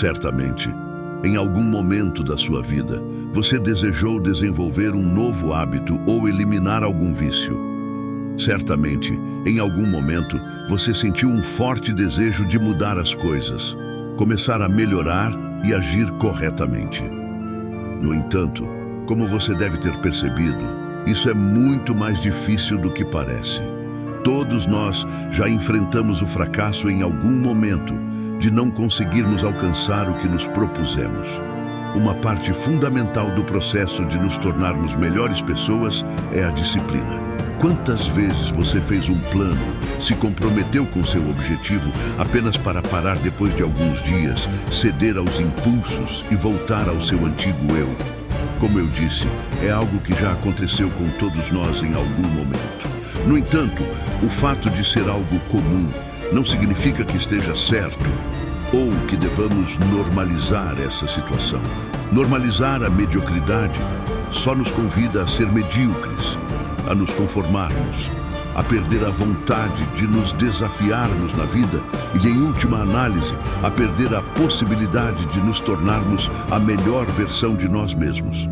Certamente, em algum momento da sua vida, você desejou desenvolver um novo hábito ou eliminar algum vício. Certamente, em algum momento, você sentiu um forte desejo de mudar as coisas, começar a melhorar e agir corretamente. No entanto, como você deve ter percebido, isso é muito mais difícil do que parece. Todos nós já enfrentamos o fracasso em algum momento de não conseguirmos alcançar o que nos propusemos. Uma parte fundamental do processo de nos tornarmos melhores pessoas é a disciplina. Quantas vezes você fez um plano, se comprometeu com seu objetivo apenas para parar depois de alguns dias, ceder aos impulsos e voltar ao seu antigo eu? Como eu disse, é algo que já aconteceu com todos nós em algum momento. No entanto, o fato de ser algo comum não significa que esteja certo ou que devamos normalizar essa situação. Normalizar a mediocridade só nos convida a ser medíocres, a nos conformarmos, a perder a vontade de nos desafiarmos na vida e, em última análise, a perder a possibilidade de nos tornarmos a melhor versão de nós mesmos.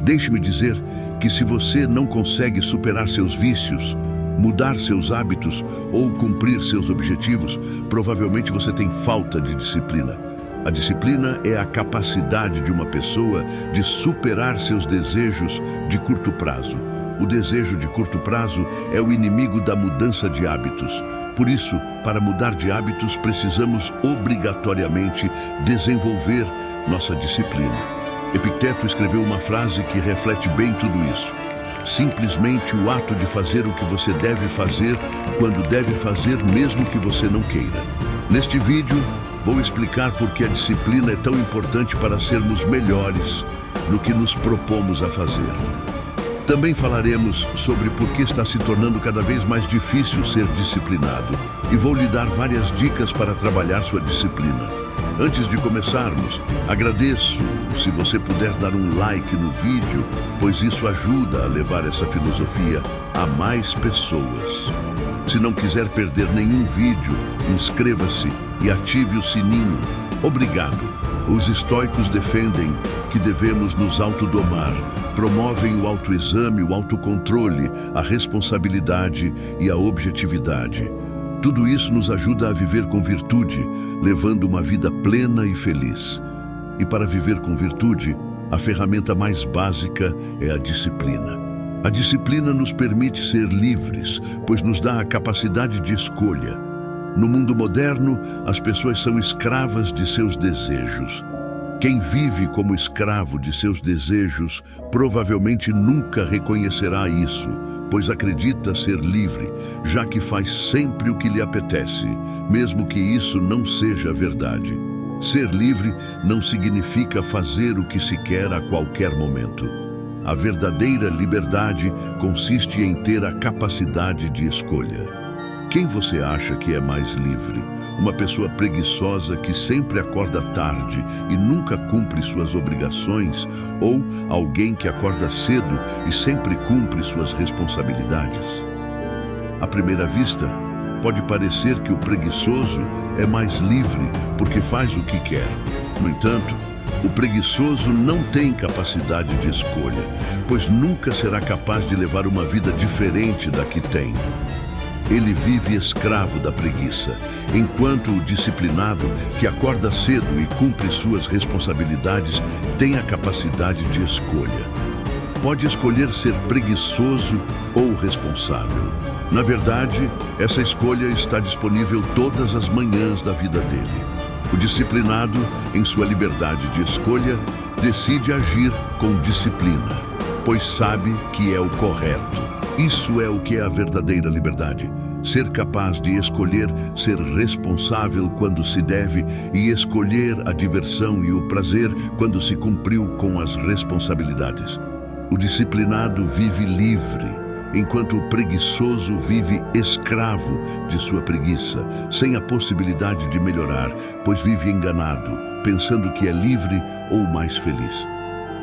Deixe-me dizer que se você não consegue superar seus vícios, mudar seus hábitos ou cumprir seus objetivos, provavelmente você tem falta de disciplina. A disciplina é a capacidade de uma pessoa de superar seus desejos de curto prazo. O desejo de curto prazo é o inimigo da mudança de hábitos. Por isso, para mudar de hábitos, precisamos obrigatoriamente desenvolver nossa disciplina. Epicteto escreveu uma frase que reflete bem tudo isso. Simplesmente o ato de fazer o que você deve fazer quando deve fazer, mesmo que você não queira. Neste vídeo, vou explicar por que a disciplina é tão importante para sermos melhores no que nos propomos a fazer. Também falaremos sobre por que está se tornando cada vez mais difícil ser disciplinado e vou lhe dar várias dicas para trabalhar sua disciplina. Antes de começarmos, agradeço se você puder dar um like no vídeo, pois isso ajuda a levar essa filosofia a mais pessoas. Se não quiser perder nenhum vídeo, inscreva-se e ative o sininho. Obrigado. Os estoicos defendem que devemos nos autodomar, promovem o autoexame, o autocontrole, a responsabilidade e a objetividade. Tudo isso nos ajuda a viver com virtude, levando uma vida plena e feliz. E para viver com virtude, a ferramenta mais básica é a disciplina. A disciplina nos permite ser livres, pois nos dá a capacidade de escolha. No mundo moderno, as pessoas são escravas de seus desejos. Quem vive como escravo de seus desejos provavelmente nunca reconhecerá isso, pois acredita ser livre, já que faz sempre o que lhe apetece, mesmo que isso não seja verdade. Ser livre não significa fazer o que se quer a qualquer momento. A verdadeira liberdade consiste em ter a capacidade de escolha. Quem você acha que é mais livre? Uma pessoa preguiçosa que sempre acorda tarde e nunca cumpre suas obrigações, ou alguém que acorda cedo e sempre cumpre suas responsabilidades? À primeira vista, pode parecer que o preguiçoso é mais livre porque faz o que quer. No entanto, o preguiçoso não tem capacidade de escolha, pois nunca será capaz de levar uma vida diferente da que tem. Ele vive escravo da preguiça, enquanto o disciplinado, que acorda cedo e cumpre suas responsabilidades, tem a capacidade de escolha. Pode escolher ser preguiçoso ou responsável. Na verdade, essa escolha está disponível todas as manhãs da vida dele. O disciplinado, em sua liberdade de escolha, decide agir com disciplina, pois sabe que é o correto. Isso é o que é a verdadeira liberdade. Ser capaz de escolher ser responsável quando se deve e escolher a diversão e o prazer quando se cumpriu com as responsabilidades. O disciplinado vive livre, enquanto o preguiçoso vive escravo de sua preguiça, sem a possibilidade de melhorar, pois vive enganado, pensando que é livre ou mais feliz.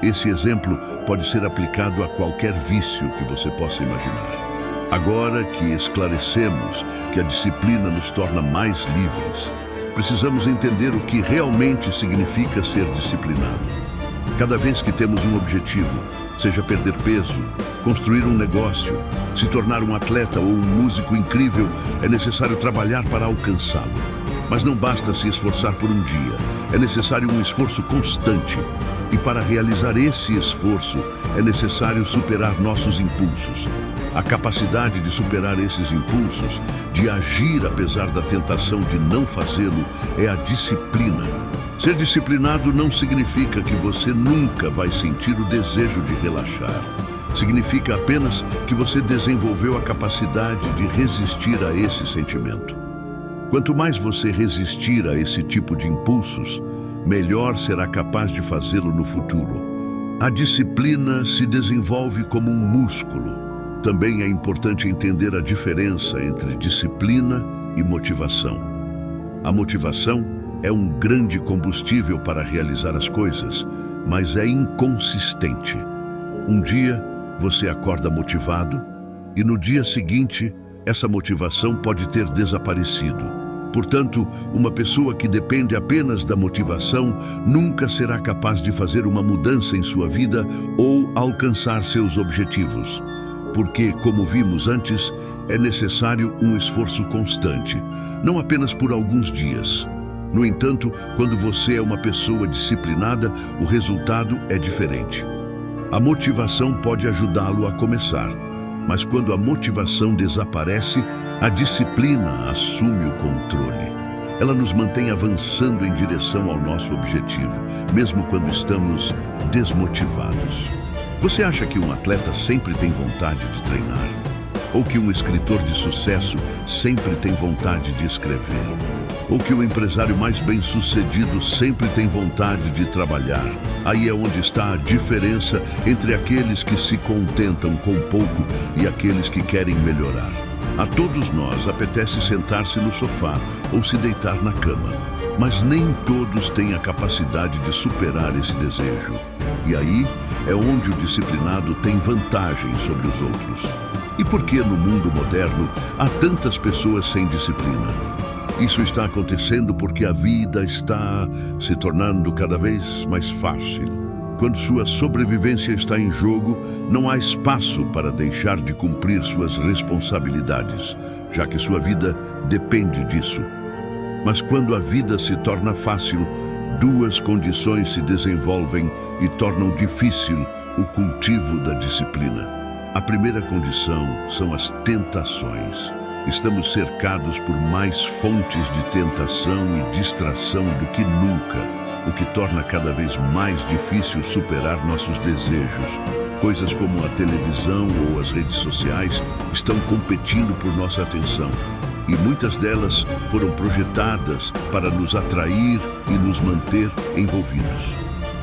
Esse exemplo pode ser aplicado a qualquer vício que você possa imaginar. Agora que esclarecemos que a disciplina nos torna mais livres, precisamos entender o que realmente significa ser disciplinado. Cada vez que temos um objetivo, seja perder peso, construir um negócio, se tornar um atleta ou um músico incrível, é necessário trabalhar para alcançá-lo. Mas não basta se esforçar por um dia, é necessário um esforço constante. E para realizar esse esforço, é necessário superar nossos impulsos. A capacidade de superar esses impulsos, de agir apesar da tentação de não fazê-lo, é a disciplina. Ser disciplinado não significa que você nunca vai sentir o desejo de relaxar. Significa apenas que você desenvolveu a capacidade de resistir a esse sentimento. Quanto mais você resistir a esse tipo de impulsos, melhor será capaz de fazê-lo no futuro. A disciplina se desenvolve como um músculo. Também é importante entender a diferença entre disciplina e motivação. A motivação é um grande combustível para realizar as coisas, mas é inconsistente. Um dia você acorda motivado e no dia seguinte essa motivação pode ter desaparecido. Portanto, uma pessoa que depende apenas da motivação nunca será capaz de fazer uma mudança em sua vida ou alcançar seus objetivos. Porque, como vimos antes, é necessário um esforço constante, não apenas por alguns dias. No entanto, quando você é uma pessoa disciplinada, o resultado é diferente. A motivação pode ajudá-lo a começar, mas quando a motivação desaparece, a disciplina assume o controle. Ela nos mantém avançando em direção ao nosso objetivo, mesmo quando estamos desmotivados. Você acha que um atleta sempre tem vontade de treinar? Ou que um escritor de sucesso sempre tem vontade de escrever? Ou que o empresário mais bem-sucedido sempre tem vontade de trabalhar? Aí é onde está a diferença entre aqueles que se contentam com pouco e aqueles que querem melhorar. A todos nós apetece sentar-se no sofá ou se deitar na cama, mas nem todos têm a capacidade de superar esse desejo. E aí é onde o disciplinado tem vantagem sobre os outros. E por que no mundo moderno há tantas pessoas sem disciplina? Isso está acontecendo porque a vida está se tornando cada vez mais fácil. Quando sua sobrevivência está em jogo, não há espaço para deixar de cumprir suas responsabilidades, já que sua vida depende disso. Mas quando a vida se torna fácil, duas condições se desenvolvem e tornam difícil o cultivo da disciplina. A primeira condição são as tentações. Estamos cercados por mais fontes de tentação e distração do que nunca, o que torna cada vez mais difícil superar nossos desejos. Coisas como a televisão ou as redes sociais estão competindo por nossa atenção. E muitas delas foram projetadas para nos atrair e nos manter envolvidos.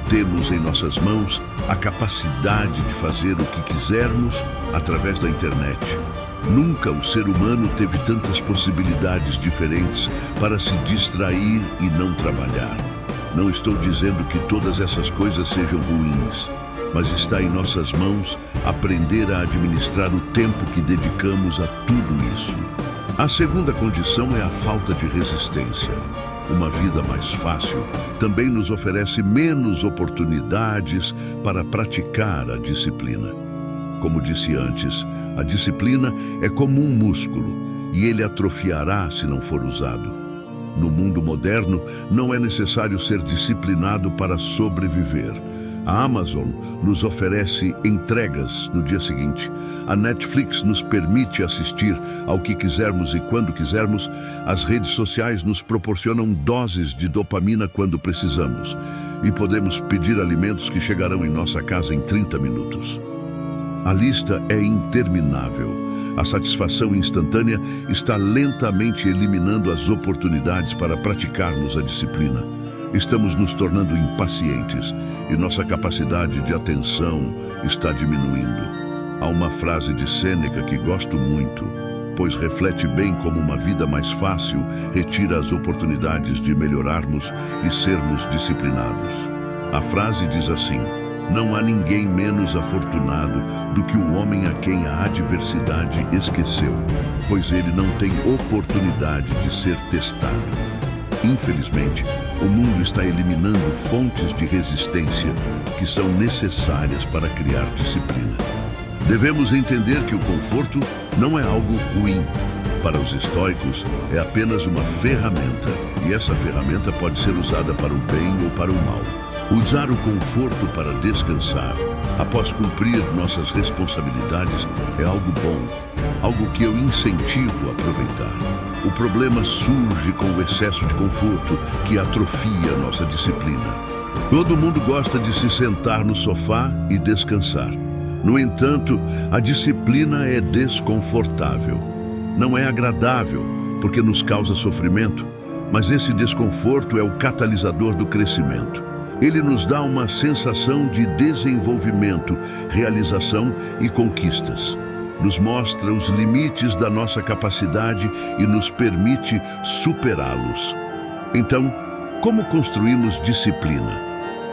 Temos em nossas mãos a capacidade de fazer o que quisermos através da internet. Nunca o ser humano teve tantas possibilidades diferentes para se distrair e não trabalhar. Não estou dizendo que todas essas coisas sejam ruins, mas está em nossas mãos aprender a administrar o tempo que dedicamos a tudo isso. A segunda condição é a falta de resistência. Uma vida mais fácil também nos oferece menos oportunidades para praticar a disciplina. Como disse antes, a disciplina é como um músculo e ele atrofiará se não for usado. No mundo moderno, não é necessário ser disciplinado para sobreviver. A Amazon nos oferece entregas no dia seguinte. A Netflix nos permite assistir ao que quisermos e quando quisermos. As redes sociais nos proporcionam doses de dopamina quando precisamos. E podemos pedir alimentos que chegarão em nossa casa em 30 minutos. A lista é interminável. A satisfação instantânea está lentamente eliminando as oportunidades para praticarmos a disciplina. Estamos nos tornando impacientes e nossa capacidade de atenção está diminuindo. Há uma frase de Sêneca que gosto muito, pois reflete bem como uma vida mais fácil retira as oportunidades de melhorarmos e sermos disciplinados. A frase diz assim: não há ninguém menos afortunado do que o homem a quem a adversidade esqueceu, pois ele não tem oportunidade de ser testado. Infelizmente, o mundo está eliminando fontes de resistência que são necessárias para criar disciplina. Devemos entender que o conforto não é algo ruim. Para os estoicos, é apenas uma ferramenta, e essa ferramenta pode ser usada para o bem ou para o mal. Usar o conforto para descansar, após cumprir nossas responsabilidades, é algo bom, algo que eu incentivo a aproveitar. O problema surge com o excesso de conforto que atrofia nossa disciplina. Todo mundo gosta de se sentar no sofá e descansar. No entanto, a disciplina é desconfortável. Não é agradável, porque nos causa sofrimento, mas esse desconforto é o catalisador do crescimento. Ele nos dá uma sensação de desenvolvimento, realização e conquistas. Nos mostra os limites da nossa capacidade e nos permite superá-los. Então, como construímos disciplina?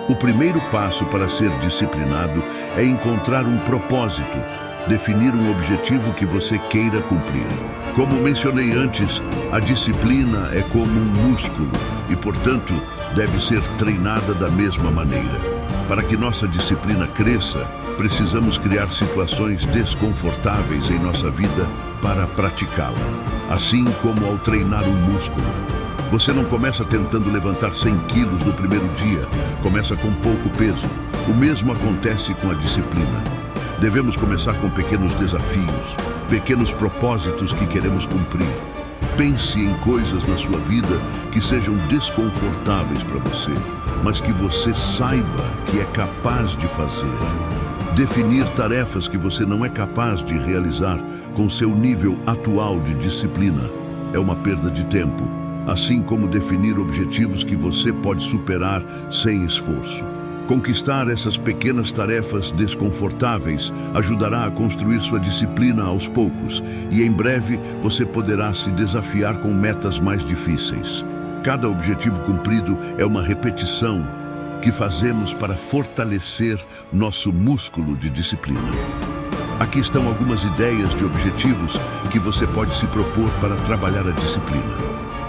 O primeiro passo para ser disciplinado é encontrar um propósito, definir um objetivo que você queira cumprir. Como mencionei antes, a disciplina é como um músculo e, portanto, deve ser treinada da mesma maneira. Para que nossa disciplina cresça, precisamos criar situações desconfortáveis em nossa vida para praticá-la. Assim como ao treinar um músculo. Você não começa tentando levantar 100 quilos no primeiro dia, começa com pouco peso. O mesmo acontece com a disciplina. Devemos começar com pequenos desafios, pequenos propósitos que queremos cumprir. Pense em coisas na sua vida que sejam desconfortáveis para você, mas que você saiba que é capaz de fazer. Definir tarefas que você não é capaz de realizar com seu nível atual de disciplina é uma perda de tempo, assim como definir objetivos que você pode superar sem esforço. Conquistar essas pequenas tarefas desconfortáveis ajudará a construir sua disciplina aos poucos e em breve você poderá se desafiar com metas mais difíceis. Cada objetivo cumprido é uma repetição que fazemos para fortalecer nosso músculo de disciplina. Aqui estão algumas ideias de objetivos que você pode se propor para trabalhar a disciplina.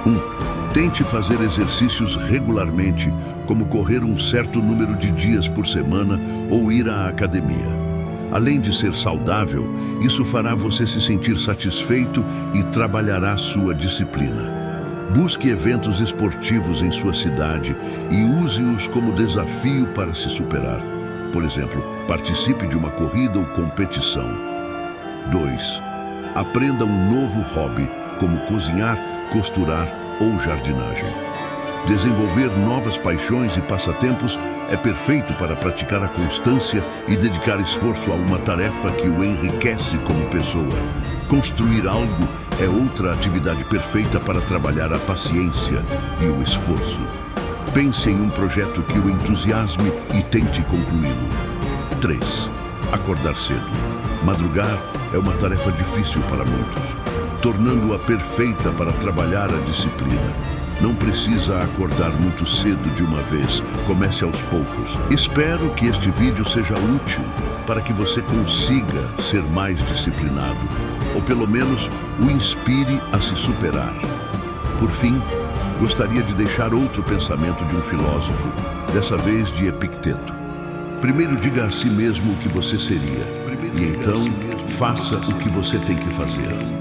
1. Tente fazer exercícios regularmente, como correr um certo número de dias por semana ou ir à academia. Além de ser saudável, isso fará você se sentir satisfeito e trabalhará sua disciplina. Busque eventos esportivos em sua cidade e use-os como desafio para se superar. Por exemplo, participe de uma corrida ou competição. 2. Aprenda um novo hobby, como cozinhar, costurar ou jardinagem. Desenvolver novas paixões e passatempos é perfeito para praticar a constância e dedicar esforço a uma tarefa que o enriquece como pessoa. Construir algo é outra atividade perfeita para trabalhar a paciência e o esforço. Pense em um projeto que o entusiasme e tente concluí-lo. 3. Acordar cedo. Madrugar é uma tarefa difícil para muitos, tornando-a perfeita para trabalhar a disciplina. Não precisa acordar muito cedo de uma vez, comece aos poucos. Espero que este vídeo seja útil para que você consiga ser mais disciplinado, ou pelo menos o inspire a se superar. Por fim, gostaria de deixar outro pensamento de um filósofo, dessa vez de Epicteto. Primeiro diga a si mesmo o que você seria, e então faça o que você tem que fazer.